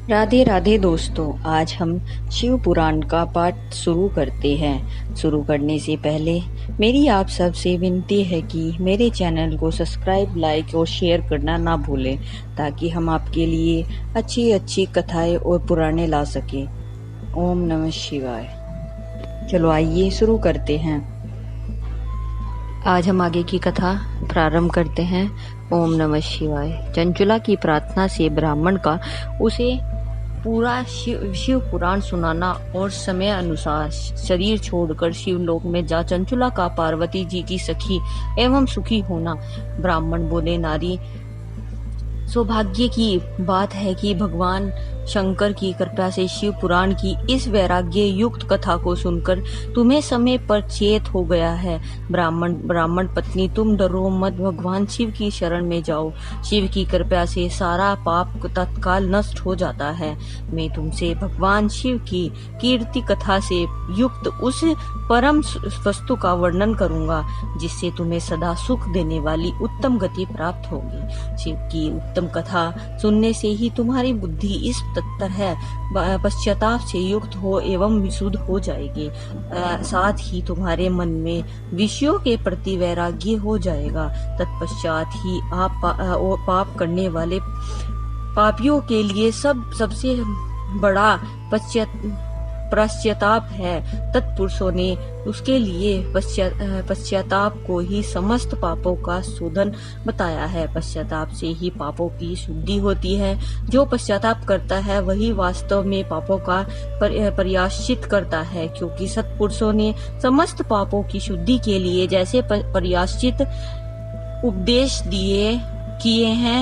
राधे राधे दोस्तों। आज हम शिव पुराण का पाठ शुरू करते हैं। शुरू करने से पहले मेरी आप सबसे विनती है कि मेरे चैनल को सब्सक्राइब, लाइक और शेयर करना ना भूलें, ताकि हम आपके लिए अच्छी अच्छी कथाएं और पुराणे ला सकें। ओम नमः शिवाय। चलो आइए शुरू करते हैं। आज हम आगे की कथा प्रारंभ करते हैं। ओम नमः शिवाय। चंचुला की प्रार्थना से ब्राह्मण का उसे पूरा शिव पुराण सुनाना और समय अनुसार शरीर छोड़कर शिवलोक में जा चंचुला का पार्वती जी की सखी एवं सुखी होना। ब्राह्मण बोले, नारी, सौभाग्य की बात है कि भगवान शंकर की कृपा से शिव पुराण की इस वैराग्य युक्त कथा को सुनकर तुम्हें समय पर चेत हो गया है। ब्राह्मण पत्नी, तुम डरो मत, भगवान शिव की शरण में जाओ। शिव की कृपा से सारा पाप तत्काल नष्ट हो जाता है। मैं तुमसे भगवान शिव की कीर्ति कथा से युक्त उस परम वस्तु का वर्णन करूंगा, जिससे तुम्हें सदा सुख देने वाली उत्तम गति प्राप्त होगी। शिव की उत्तम कथा सुनने से ही तुम्हारी बुद्धि इस तत्पर है पश्चाताप से युक्त हो एवं विशुद्ध हो जाएगी। साथ ही तुम्हारे मन में विषयों के प्रति वैराग्य हो जाएगा। तत्पश्चात ही आप पाप करने वाले पापियों के लिए सबसे बड़ा पश्चाताप है। तत्पुरुषों ने उसके लिए पश्चाताप को ही समस्त पापों का शोधन बताया है। पश्चाताप से ही पापों की शुद्धि होती है। जो पश्चाताप करता है वही वास्तव में पापों का प्रायश्चित करता है, क्योंकि सत्पुरुषों ने समस्त पापों की शुद्धि के लिए जैसे प्रायश्चित उपदेश किए हैं,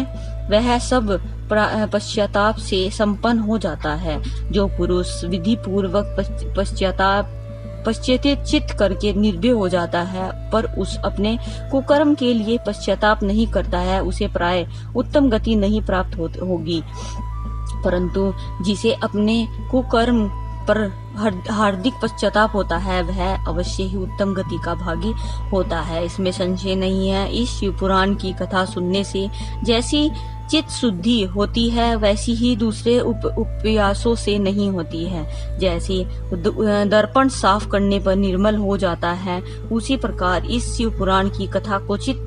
वह सब पश्चाताप से संपन्न हो जाता है। जो पुरुष विधि पूर्वक पश्चाताप करके निर्भय हो जाता है, पर उस अपने कुकर्म के लिए पश्चाताप नहीं करता है, उसे प्राय उत्तम गति नहीं प्राप्त होगी। परंतु जिसे अपने कुकर्म पर हार्दिक पश्चाताप होता है, वह अवश्य ही उत्तम गति का भागी होता है, इसमें संशय नहीं है। इस शिव पुराण की कथा सुनने से जैसी चित्त शुद्धि होती है, वैसी ही दूसरे उपयासों से नहीं होती है। जैसे दर्पण साफ करने पर निर्मल हो जाता है, उसी प्रकार इस शिव पुराण की कथा को चित्त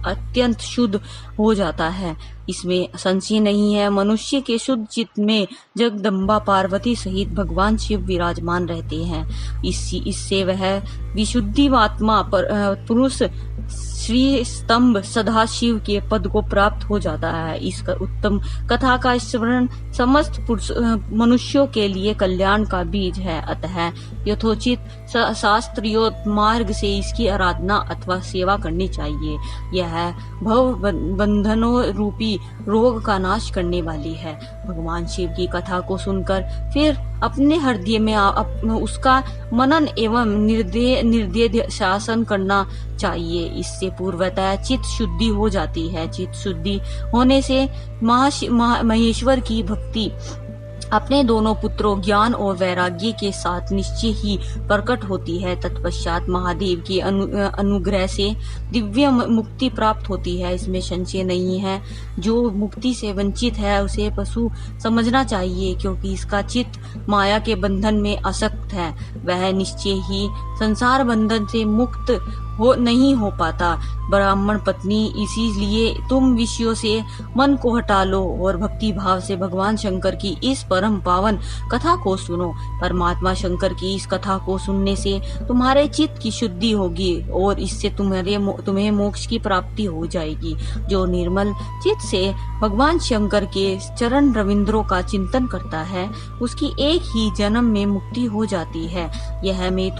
अत्यंत शुद्ध हो जाता है, इसमें संशय नहीं है। मनुष्य के शुद्ध चित्त में जगदम्बा पार्वती सहित भगवान शिव विराजमान रहते हैं। इससे वह विशुद्धिवात्मा पुरुष श्री स्तंभ सदाशिव के पद को प्राप्त हो जाता है। इस उत्तम कथा का स्मरण समस्त मनुष्यों के लिए कल्याण का बीज है। अतः यथोचित शास्त्रीय मार्ग से इसकी आराधना अथवा सेवा करनी चाहिए। यह भव बंधनों रूपी रोग का नाश करने वाली है। भगवान शिव की कथा को सुनकर फिर अपने हृदय में उसका मनन एवं निर्दय शासन करना चाहिए। इससे पूर्वतः चित्त शुद्धि हो जाती है। चित्त शुद्धि होने से महेश्वर की भक्ति अपने दोनों पुत्रों ज्ञान और वैराग्य के साथ निश्चय ही प्रकट होती है। तत्पश्चात महादेव के अनुग्रह से दिव्य मुक्ति प्राप्त होती है, इसमें संशय नहीं है। जो मुक्ति से वंचित है उसे पशु समझना चाहिए, क्योंकि इसका चित्त माया के बंधन में आसक्त है। वह निश्चय ही संसार बंधन से मुक्त नहीं हो पाता। ब्राह्मण पत्नी, इसीलिए तुम विषयों से मन को हटा लो और भक्ति भाव से भगवान शंकर की इस परम पावन कथा को सुनो। परमात्मा शंकर की इस कथा को सुनने से तुम्हारे चित्त की शुद्धि होगी और इससे तुम्हें मोक्ष की प्राप्ति हो जाएगी। जो निर्मल चित्त से भगवान शंकर के चरण रविंद्रों का चिंतन करता है, उसकी एक ही जन्म में मुक्ति हो जाती है। यह मैं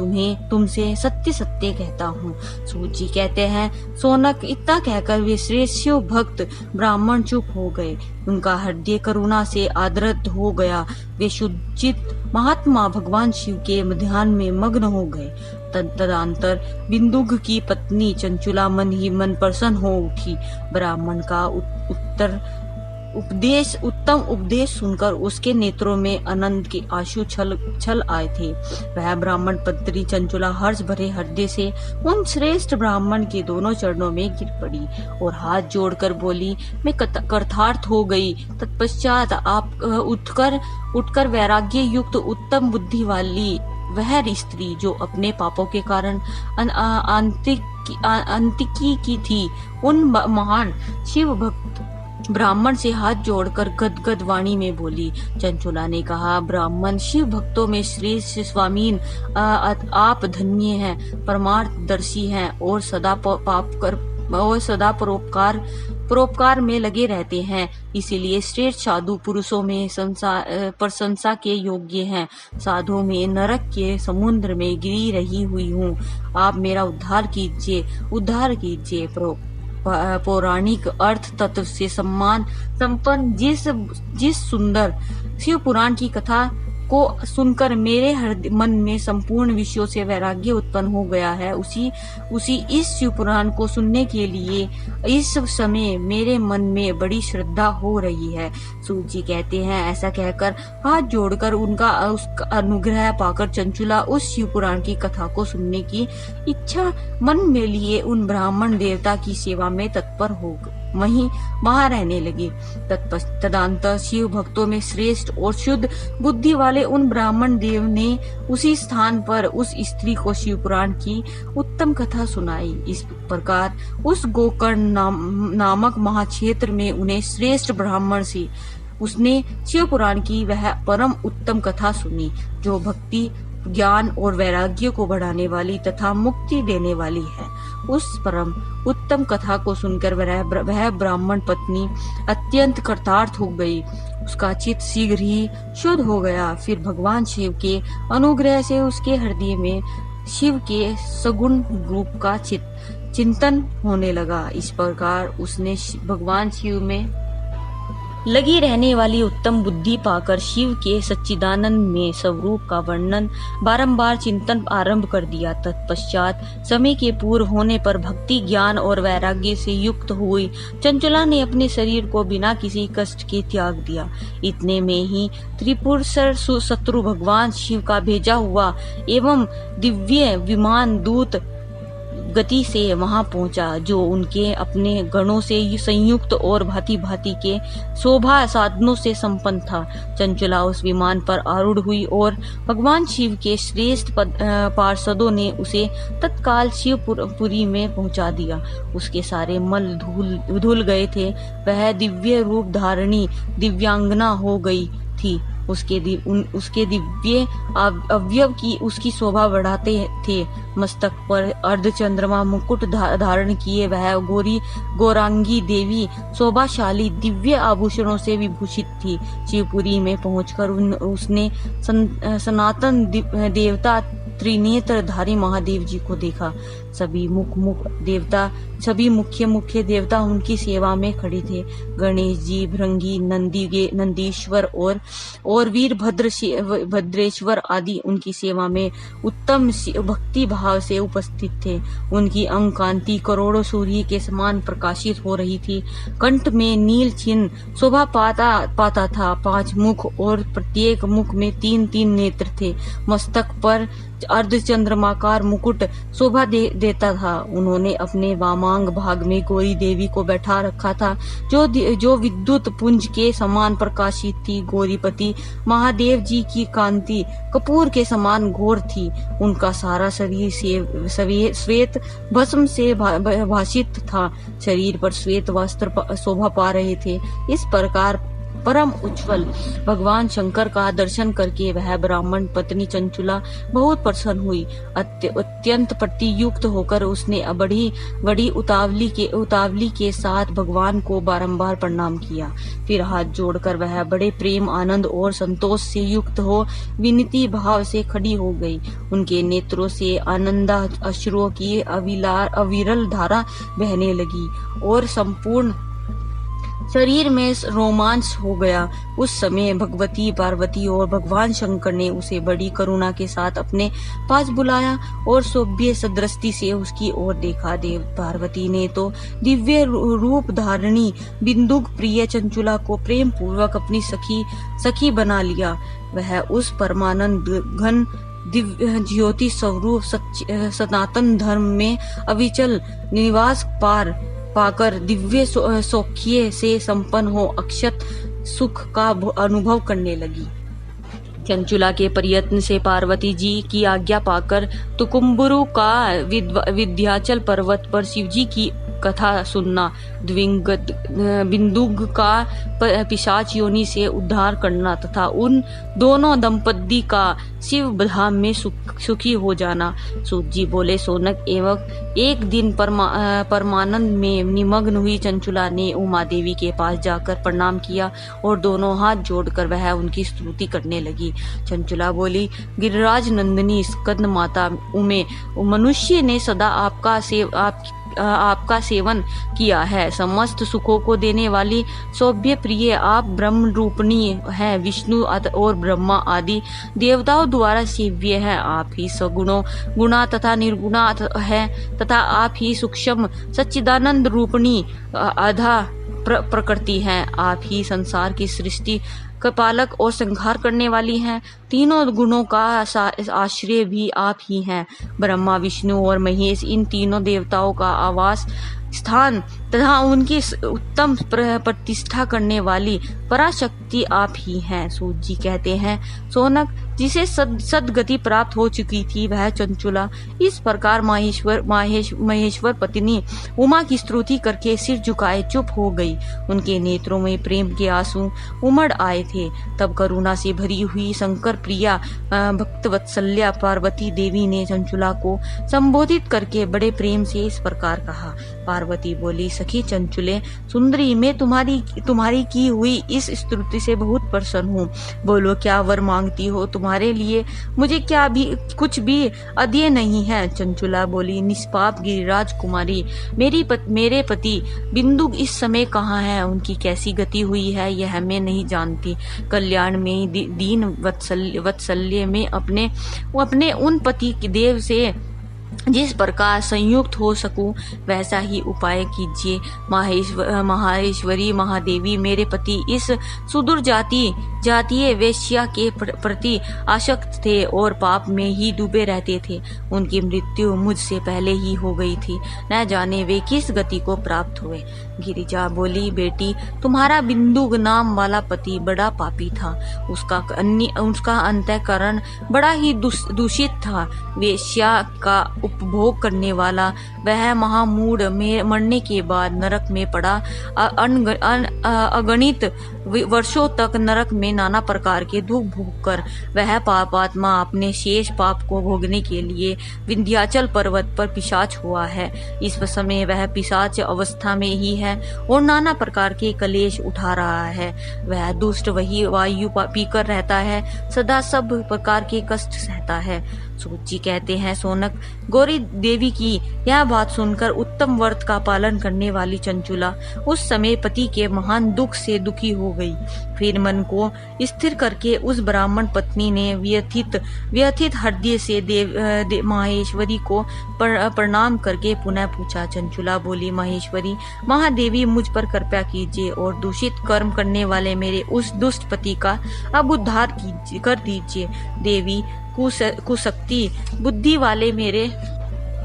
तुमसे सत्य सत्य कहता हूँ। सूत जी कहते हैं, सोनक इतना कहकर वे श्रेष्ठ शिव भक्त ब्राह्मण चुप हो गए। उनका हृदय करुणा से आर्द्र हो गया। वे शुद्धचित महात्मा भगवान शिव के ध्यान में मग्न हो गए। तदंतर बिंदुग की पत्नी चंचुला मन ही मन प्रसन्न हो उठी। ब्राह्मण का उत्तम उपदेश सुनकर उसके नेत्रों में आनंद के आंसू छल आए थे। वह ब्राह्मण पत्री चंचुला हर्ष भरे हृदय से उन श्रेष्ठ ब्राह्मण के दोनों चरणों में गिर पड़ी और हाथ जोड़कर बोली, मैं कृतार्थ हो गई। तत्पश्चात आप उठकर वैराग्य युक्त उत्तम बुद्धि वाली वह स्त्री जो अपने पापों के कारण अंतिकी की थी, उन महान शिव भक्त ब्राह्मण से हाथ जोड़कर गदगद वाणी में बोली। चंचुला ने कहा, ब्राह्मण शिव भक्तों में श्रेष्ठ स्वामीन, आप धन्य हैं, परमार्थदर्शी हैं और सदा परोपकार में लगे रहते हैं, इसीलिए श्रेष्ठ साधु पुरुषों में प्रशंसा के योग्य हैं। साधु में नरक के समुद्र में गिरी रही हुई हूँ, आप मेरा उद्धार कीजिए। पौराणिक अर्थ तत्व से संपन्न जिस सुंदर शिव पुराण की कथा को सुनकर मेरे मन में संपूर्ण विषयों से वैराग्य उत्पन्न हो गया है, उसी इस शिव पुराण को सुनने के लिए इस समय मेरे मन में बड़ी श्रद्धा हो रही है। सूत जी कहते हैं, ऐसा कहकर हाथ जोड़कर उसका अनुग्रह पाकर चंचुला उस शिव पुराण की कथा को सुनने की इच्छा मन में लिए उन ब्राह्मण देवता की सेवा में तत्पर हो वहाँ रहने लगे। तदंतर शिव भक्तों में श्रेष्ठ और शुद्ध बुद्धि वाले उन ब्राह्मण देव ने उसी स्थान पर उस स्त्री को शिव पुराण की उत्तम कथा सुनाई। इस प्रकार उस गोकर्ण नामक महाक्षेत्र में उन्हें श्रेष्ठ ब्राह्मण से उसने शिव पुराण की वह परम उत्तम कथा सुनी, जो भक्ति, ज्ञान और वैराग्य को बढ़ाने वाली तथा मुक्ति देने वाली है। उस परम उत्तम कथा को सुनकर वह ब्राह्मण पत्नी अत्यंत कृतार्थ हो गई। उसका चित्त शीघ्र ही शुद्ध हो गया। फिर भगवान शिव के अनुग्रह से उसके हृदय में शिव के सगुण रूप का चिंतन होने लगा। इस प्रकार उसने भगवान शिव में लगी रहने वाली उत्तम बुद्धि पाकर शिव के सच्चिदानंद में स्वरूप का वर्णन बारंबार चिंतन आरंभ कर दिया। तत्पश्चात समय के पूर्व होने पर भक्ति, ज्ञान और वैराग्य से युक्त हुई चंचुला ने अपने शरीर को बिना किसी कष्ट के त्याग दिया। इतने में ही त्रिपुर शत्रु भगवान शिव का भेजा हुआ एवं दिव्य विमान दूत गति से वहां पहुंचा, जो उनके अपने गणों से संयुक्त और भांति भांति के शोभा साधनों से संपन्न था। चंचुला उस विमान पर आरूढ़ हुई और भगवान शिव के श्रेष्ठ पार्षदों ने उसे तत्काल शिवपुरी में पहुंचा दिया। उसके सारे मल धुल गए थे। वह दिव्य रूप धारणी दिव्यांगना हो गई थी। उसके दिव्य अवयव की उसकी शोभा बढ़ाते थे। मस्तक पर अर्धचंद्रमा मुकुट धारण किए वह गौरांगी देवी शोभाशाली दिव्य आभूषणों से विभूषित थी। शिवपुरी में पहुंचकर उसने सनातन देवता त्रिनेत्रधारी महादेव जी को देखा। सभी मुख्य देवता उनकी सेवा में खड़े थे। गणेश जी, भृंगी, नंदीश्वर और वीरभद्रेश्वर आदि उनकी सेवा में उत्तम भक्ति भाव से उपस्थित थे। उनकी अंग कांति करोड़ों सूर्य के समान प्रकाशित हो रही थी। कंठ में नील चिन्ह शोभा पाता था। 5 मुख और प्रत्येक मुख में 3-3 नेत्र थे। मस्तक पर अर्धचंद्रमाकार मुकुट शोभा देता था। उन्होंने अपने वामांग भाग में गौरी देवी को बैठा रखा था, जो विद्युत पुंज के समान प्रकाशित थी। गौरीपति महादेव जी की कांति कपूर के समान घोर थी। उनका सारा शरीर श्वेत भस्म से भासित था। शरीर पर श्वेत वस्त्र शोभा पा रहे थे। इस प्रकार परम उज्ज्वल भगवान शंकर का दर्शन करके वह ब्राह्मण पत्नी चंचुला बहुत प्रसन्न हुई। अत्यंत प्रतियुक्त होकर उसने बड़ी उतावली के साथ भगवान को बारंबार प्रणाम किया। फिर हाथ जोड़कर वह बड़े प्रेम, आनंद और संतोष से युक्त हो विनती भाव से खड़ी हो गई। उनके नेत्रों से आनंद अश्रुओं की अविरल धारा बहने लगी और संपूर्ण शरीर में रोमांच हो गया। उस समय भगवती पार्वती और भगवान शंकर ने उसे बड़ी करुणा के साथ अपने पास बुलाया और सौम्य सदृष्टि से उसकी ओर देखा। देव पार्वती ने तो दिव्य रूप धारणी बिंदुक प्रिय चंचुला को प्रेम पूर्वक अपनी सखी बना लिया। वह उस परमानंद घन दिव्य ज्योति स्वरूप सनातन धर्म में अविचल निवास पाकर दिव्य सौख्य से संपन्न हो अक्षत सुख का अनुभव करने लगी। चंचुला के प्रयत्न से पार्वती जी की आज्ञा पाकर तुकुम्बुरु का विंध्याचल पर्वत पर शिवजी की कथा सुनना, बिंदुग का पिशाच योनि से उद्धार करना तथा उन दोनों दंपति का शिव धाम में सुखी हो जाना। सूत जी बोले, सोनक एवं एक दिन परमानंद में निमग्न हुई चंचुला ने उमा देवी के पास जाकर प्रणाम किया और दोनों हाथ जोड़कर वह उनकी स्तुति करने लगी। चंचुला बोली, गिरिराज नंदिनी स्कंद माता उमे, मनुष्य ने सदा आपका सेवन किया है। समस्त सुखों को देने वाली सौभ्य प्रिय आप ब्रह्म रूपणी है। विष्णु और ब्रह्मा आदि देवताओं द्वारा सेव्य है। आप ही सगुणों गुणा तथा निर्गुणा है तथा आप ही सूक्ष्म सच्चिदानंद रूपणी आधा प्रकृति है। आप ही संसार की सृष्टि का पालक और संहार करने वाली हैं। तीनों गुणों का आश्रय भी आप ही हैं। ब्रह्मा विष्णु और महेश इन तीनों देवताओं का आवास स्थान तथा उनकी उत्तम प्रतिष्ठा करने वाली पराशक्ति आप ही हैं। सूत जी कहते हैं, सोनक, जिसे सदगति प्राप्त हो चुकी थी वह चंचुला इस प्रकार महेश्वर पत्नी उमा की स्तुति करके सिर झुकाए चुप हो गई। उनके नेत्रों में प्रेम के आंसू उमड़ आए थे। तब करुणा से भरी हुई शंकर प्रिया भक्तवत्सल्या पार्वती देवी ने चंचुला को संबोधित करके बड़े प्रेम से इस प्रकार कहा। पार्वती बोली, सखी चंचुले सुंदरी, मैं तुम्हारी की हुई इस स्तुति से बहुत प्रसन्न हूँ। बोलो, क्या वर मांगती हो? तुम्हारे लिए मुझे कुछ भी अदेय नहीं है। चंचुला बोली, निष्पाप गिरिराज कुमारी, मेरे पति बिंदु इस समय कहाँ है? उनकी कैसी गति हुई है यह मैं नहीं जानती। कल्याण में दीन वत्सल्य में अपने उन पति देव से जिस प्रकार संयुक्त हो सकूं वैसा ही उपाय कीजिए। माहेश्वरी महादेवी, मेरे पति इस सुदूर जातीय वेश्या के प्रति आसक्त थे और पाप में ही डूबे रहते थे। उनकी मृत्यु मुझसे पहले ही हो गई थी। न जाने वे किस गति को प्राप्त हुए। गिरिजा बोली, बेटी, तुम्हारा बिंदु नाम वाला पति बड़ा पापी था। उसका अंतःकरण बड़ा ही दूषित था। वेश्या का उपभोग करने वाला वह महामूढ़ में मरने के बाद नरक में पड़ा अगणित वर्षों तक नरक में नाना प्रकार के दुख भोग कर वह पापात्मा अपने शेष पाप को भोगने के लिए विंध्याचल पर्वत पर पिशाच हुआ है। इस समय वह पिशाच अवस्था में ही है और नाना प्रकार के कलेश उठा रहा है। वह दुष्ट वही वायु पीकर रहता है, सदा सब प्रकार के कष्ट सहता है। सूत जी कहते हैं, सोनक, गौरी देवी की यह बात सुनकर उत्तम व्रत का पालन करने वाली चंचुला उस समय पति के महान दुख से दुखी हो गई। फिर मन को स्थिर करके उस ब्राह्मण पत्नी ने व्यथित हृदय से माहेश्वरी को प्रणाम करके पुनः पूछा। चंचुला बोली, माहेश्वरी महादेवी, मुझ पर कृपा कीजिए और दूषित कर्म करने वाले मेरे उस दुष्ट पति का अब उद्धार कर दीजिए। देवी, कुशक्ति बुद्धि वाले मेरे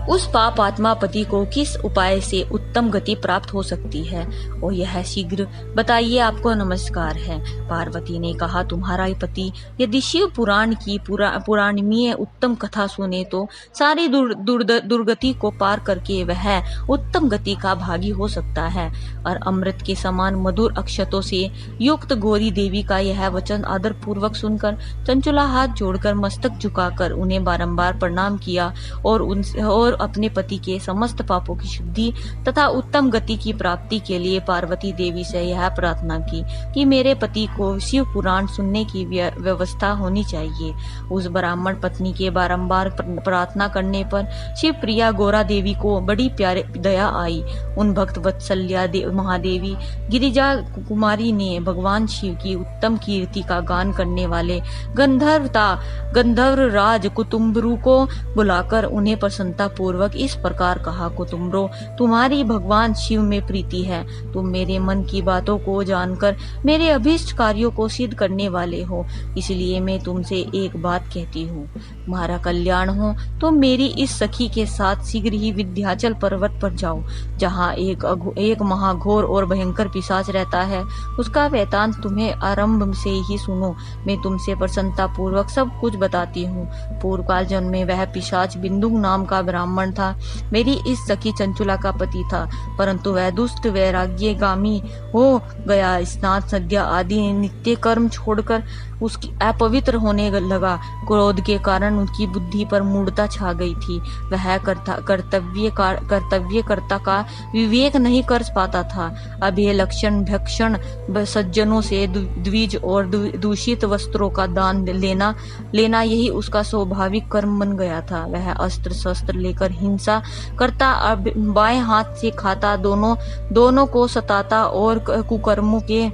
उस पाप आत्मा पति को किस उपाय से उत्तम गति प्राप्त हो सकती है और यह शीघ्र बताइए। आपको नमस्कार है। पार्वती ने कहा, तुम्हारा पति यदि शिव पुराण की पुराणीय उत्तम कथा सुने तो सारी दुर्गति को पार करके वह उत्तम गति का भागी हो सकता है। और अमृत के समान मधुर अक्षतों से युक्त गौरी देवी का यह वचन आदर पूर्वक सुनकर चंचुला हाथ जोड़कर मस्तक झुकाकर उन्हें बारंबार प्रणाम किया और और अपने पति के समस्त पापों की शुद्धि तथा उत्तम गति की प्राप्ति के लिए पार्वती देवी से यह प्रार्थना की कि मेरे पति को शिव पुराण सुनने की व्यवस्था होनी चाहिए। उस ब्राह्मण पत्नी के बारंबार प्रार्थना करने पर शिव प्रिया गौरा देवी को बड़ी प्यारे दया आई। उन भक्त वत्सल्या महादेवी गिरिजा कुमारी ने भगवान शिव की उत्तम कीर्ति का गान करने वाले गंधर्व राज कुतुम्बरू को बुलाकर उन्हें प्रसन्नता पूर्वक इस प्रकार कहा, कुतुम्बरो, तुम्हारी भगवान शिव में प्रीति है। तुम मेरे मन की बातों को जानकर मेरे अभीष्ट कार्यों को सिद्ध करने वाले हो, इसलिए मैं तुमसे एक बात कहती हूँ, तुम्हारा कल्याण हो। तुम मेरी इस सखी के साथ शीघ्र ही विंध्याचल पर्वत पर जाओ, जहाँ एक महाघोर और भयंकर पिशाच रहता है। उसका वृतांत तुम्हें आरंभ से ही सुनो। मैं तुमसे प्रसन्नता पूर्वक सब कुछ बताती हूँ। पूर्व काल जन्म में वह पिशाच बिंदुक नाम का ब्राह्मण था। मेरी इस सखी चंचुला का पति था, परंतु वह दुष्ट वैराग्यगामी हो गया। स्नान संध्या आदि नित्य कर्म छोड़कर उसकी अपवित्र होने लगा। क्रोध के कारण उनकी बुद्धि पर मूढ़ता छा गई थी। वह कर्तव्यकर्ता का विवेक नहीं कर पाता था। अभय लक्षण भक्षण सज्जनों से द्विज और दूषित वस्त्रों का दान लेना यही उसका स्वाभाविक कर्म बन गया था। वह अस्त्र शस्त्र लेकर हिंसा करता, बाएं हाथ से खाता, दोनों को सताता और कुकर्मों के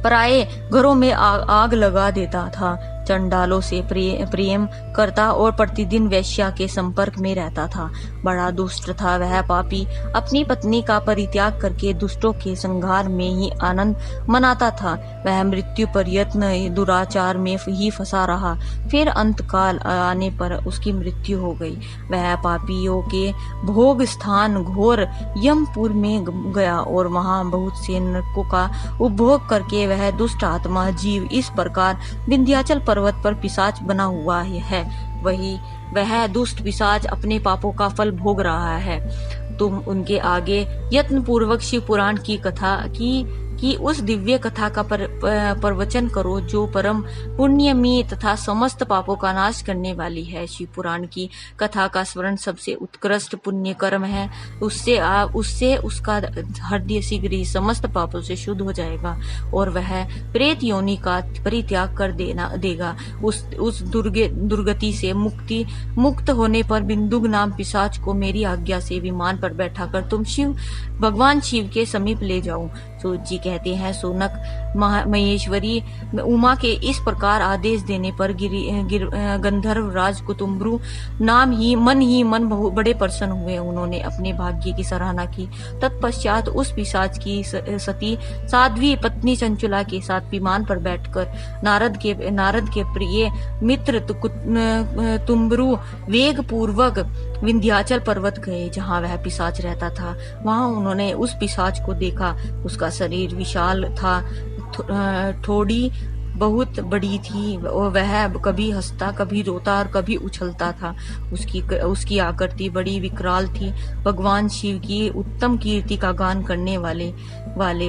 पराये घरों में आग लगा देता था। चंडालों से प्रेम करता और प्रतिदिन वैश्या के संपर्क में रहता था। बड़ा दुष्ट था वह पापी। अपनी पत्नी का परित्याग करके दुष्टों के संहार में ही आनंद मनाता था। वह मृत्यु पर्यंत दुराचार में ही फंसा रहा। फिर अंतकाल आने पर उसकी मृत्यु हो गई। वह पापियों के भोग स्थान घोर यमपुर में गया और वहां बहुत से नरकों का उपभोग करके वह दुष्ट आत्मा जीव इस प्रकार विंध्याचल पर्वत पर पिशाच बना हुआ है। वह दुष्ट पिशाच अपने पापों का फल भोग रहा है। तुम उनके आगे यत्न पूर्वक शिव पुराण की कथा की उस दिव्य कथा का प्रवचन करो जो परम पुण्यमयी तथा समस्त पापों का नाश करने वाली है। शिव पुराण की कथा का स्मरण सबसे उत्कृष्ट पुण्य कर्म है। उससे उसका हृदय शीघ्र ही समस्त पापों से शुद्ध हो जाएगा और वह प्रेत योनि का परित्याग कर देगा। उस दुर्गति से मुक्त होने पर बिंदुक नाम पिशाच को मेरी आज्ञा से विमान पर बैठाकर तुम भगवान शिव के समीप ले जाओ। सूत जी कहते हैं, सोनक महेश्वरी उमा के इस प्रकार आदेश देने पर गंधर्व राज कुतुम्बरू मन ही मन बड़े प्रसन्न हुए। उन्होंने अपने भाग्य की सराहना की। तत्पश्चात उस पिशाच की सती साध्वी पत्नी चंचुला के साथ विमान पर बैठकर नारद के प्रिय मित्र तुम्बरू वेग पूर्वक विंध्याचल पर्वत गए, जहाँ वह पिशाच रहता था। वहां उन्होंने उस पिशाच को देखा। उसका शरीर विशाल था, ठोड़ी बहुत बड़ी थी और वह कभी हंसता, कभी रोता और कभी उछलता था। उसकी आकृति बड़ी विकराल थी। भगवान शिव की उत्तम कीर्ति का गान करने वाले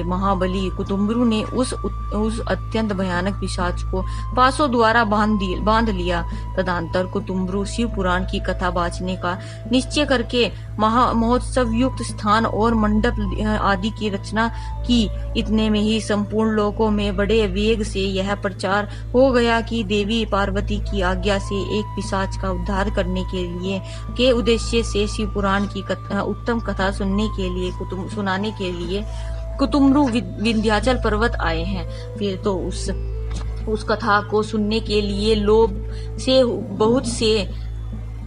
महाबली कुतुम्बरू ने उस अत्यंत भयानक पिशाच को पासों द्वारा बांध लिया। तदंतर कुतुम्बरू शिव पुराण की कथा बाँचने का निश्चय करके महोत्सव युक्त स्थान और मंडप आदि की रचना की। इतने में ही संपूर्ण लोकों में बड़े वेग से यह प्रचार हो गया कि देवी पार्वती की आज्ञा से एक पिशाच का उद्धार करने के उद्देश्य से शिव पुराण की उत्तम कथा सुनाने के लिए कुतुम्बरू विंध्याचल पर्वत आए हैं। फिर तो उस कथा को सुनने के लिए लोभ से बहुत से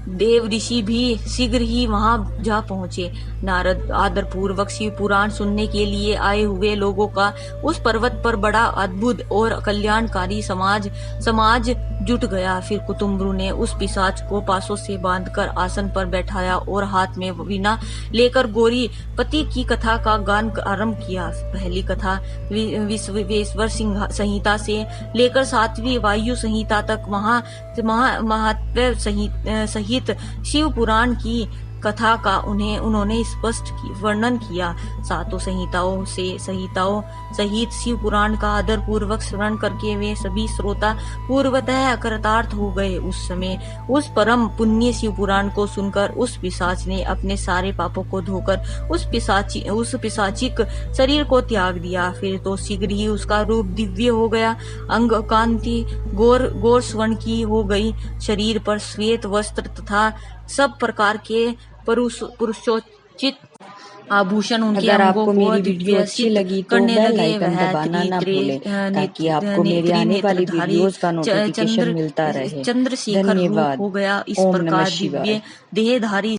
देव ऋषि भी शीघ्र ही वहां जा पहुंचे। नारद आदर पूर्वक शिव पुराण सुनने के लिए आए हुए लोगों का उस पर्वत पर बड़ा अद्भुत और कल्याणकारी समाज जुट गया। फिर कुतुम्बरू ने उस पिशाच को पासों से बांधकर आसन पर बैठाया और हाथ में वीणा लेकर गौरी पति की कथा का गान आरंभ किया। पहली कथा विश्वेश्वर संहिता से लेकर 7वीं वायु संहिता तक महात्म्य सहित शिव पुराण की कथा का उन्होंने स्पष्ट वर्णन किया। सातों संहिताओं सहित शिव पुराण का आदर पूर्वक श्रवण करके वे सभी श्रोता पूर्वतः कृतार्थ हो गए। उस समय उस परम पुण्य शिव पुराण को सुनकर उस पिशाच ने अपने सारे पापों को धोकर उस पिशाचिक शरीर को त्याग दिया। फिर तो शीघ्र ही उसका रूप दिव्य हो गया, अंग कांति गौर स्वर्ण की हो गई, शरीर पर श्वेत वस्त्र तथा सब प्रकार के पुरुषोचित आभूषण उनके अगर अंगों आपको को मेरी वीडियो अच्छी लगी तो बेल आइकन दबाना ना भूलें ताकि आपको मेरी आने वाली वीडियोस का नोटिफिकेशन मिलता रहे। चंद्रशेखर रूप धन्यवाद। हो गया। इस ओम नमः प्रकार शिवाय। दिव्य देहधारी